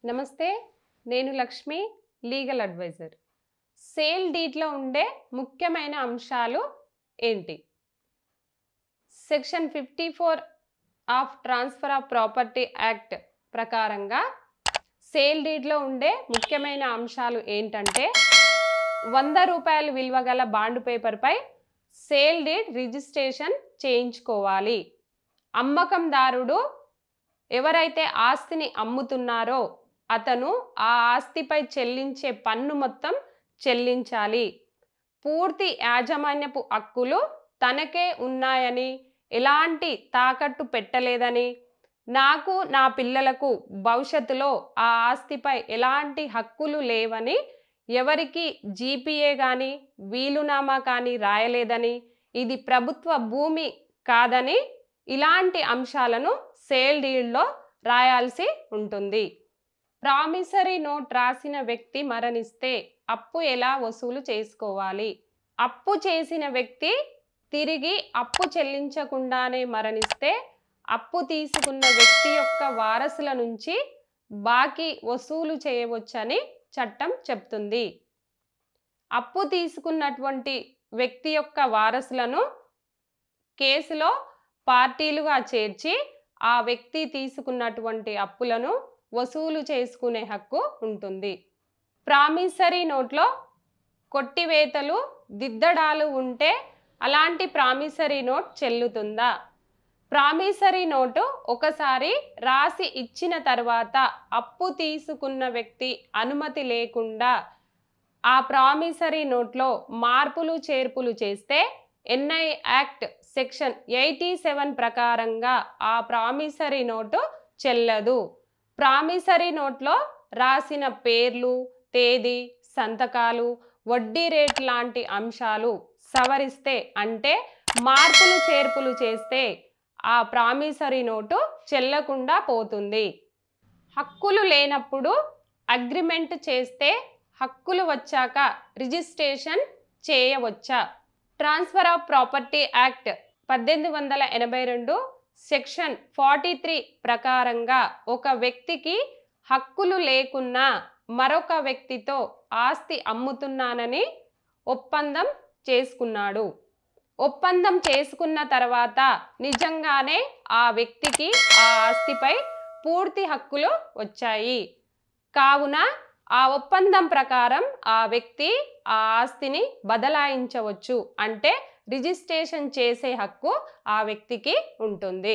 నమస్తే, నేను Lakshmi, legal advisor. Sale డీడ్లో ఉండే ముఖ్యమైన అంశాలు ఏంటి? Section 54 of transfer of property act ప్రకారంగా సేల్ డీడ్లో ఉండే ముఖ్యమైన అంశాలు ఏంటంటే, 100 రూపాయల విలువ గల బాండ్ పేపర్పై సేల్ డీడ్ రిజిస్ట్రేషన్ చేయించుకోవాలి. అమ్మకందారుడు ఎవరైతే ఆస్తిని అమ్ముతున్నారో అతను ఆ ఆస్తిపై చెల్లించే పన్ను మొత్తం చెల్లించాలి. పూర్తి యాజమాన్యపు హక్కులు తనకే ఉన్నాయని, ఎలాంటి తాకట్టు పెట్టలేదని, నాకు నా పిల్లలకు భవిష్యత్తులో ఆ ఆస్తిపై ఎలాంటి హక్కులు లేవని, ఎవరికి జీపీఏ కానీ వీలునామా కానీ రాయలేదని, ఇది ప్రభుత్వ భూమి కాదని, ఇలాంటి అంశాలను సేల్ డీడ్లో రాయాల్సి ఉంటుంది. ప్రామిసరీ నోట్ రాసిన వ్యక్తి మరణిస్తే అప్పు ఎలా వసూలు చేసుకోవాలి? అప్పు చేసిన వ్యక్తి తిరిగి అప్పు చెల్లించకుండానే మరణిస్తే అప్పు తీసుకున్న వ్యక్తి యొక్క వారసుల నుంచి బాకీ వసూలు చేయవచ్చని చట్టం చెప్తుంది. అప్పు తీసుకున్నటువంటి వ్యక్తి యొక్క వారసులను కేసులో పార్టీలుగా చేర్చి ఆ వ్యక్తి తీసుకున్నటువంటి అప్పులను వసూలు చేసుకునే హక్కు ఉంటుంది. ప్రామిసరీ నోట్లో కొట్టివేతలు, దిద్దడాలు ఉంటే అలాంటి ప్రామిసరీ నోట్ చెల్లుతుందా? ప్రామిసరీ నోటు ఒకసారి రాసి ఇచ్చిన తర్వాత అప్పు తీసుకున్న వ్యక్తి అనుమతి లేకుండా ఆ ప్రామిసరీ నోట్లో మార్పులు చేర్పులు చేస్తే ఎన్ఐ యాక్ట్ సెక్షన్ 87 ప్రకారంగా ఆ ప్రామిసరీ నోటు చెల్లదు. ప్రామిసరీ నోట్లో రాసిన పేర్లు, తేదీ, సంతకాలు, వడ్డీ రేట్ లాంటి అంశాలు సవరిస్తే, అంటే మార్పులు చేర్పులు చేస్తే ఆ ప్రామిసరీ నోటు చెల్లకుండా పోతుంది. హక్కులు లేనప్పుడు అగ్రిమెంట్ చేస్తే హక్కులు వచ్చాక రిజిస్ట్రేషన్ చేయవచ్చా? Transfer of property act 1882 section 43 ప్రకారంగా ఒక వ్యక్తికి హక్కులు లేకున్నా మరొక వ్యక్తితో ఆస్తి అమ్ముతున్నానని ఒప్పందం చేసుకున్నాడు. ఒప్పందం చేసుకున్న తర్వాత నిజంగానే ఆ వ్యక్తికి ఆ ఆస్తిపై పూర్తి హక్కులు వచ్చాయి. కావున ఆ ఒప్పందం ప్రకారం ఆ వ్యక్తి ఆ ఆస్తిని బదలాయించవచ్చు, అంటే రిజిస్ట్రేషన్ చేసే హక్కు ఆ వ్యక్తికి ఉంటుంది.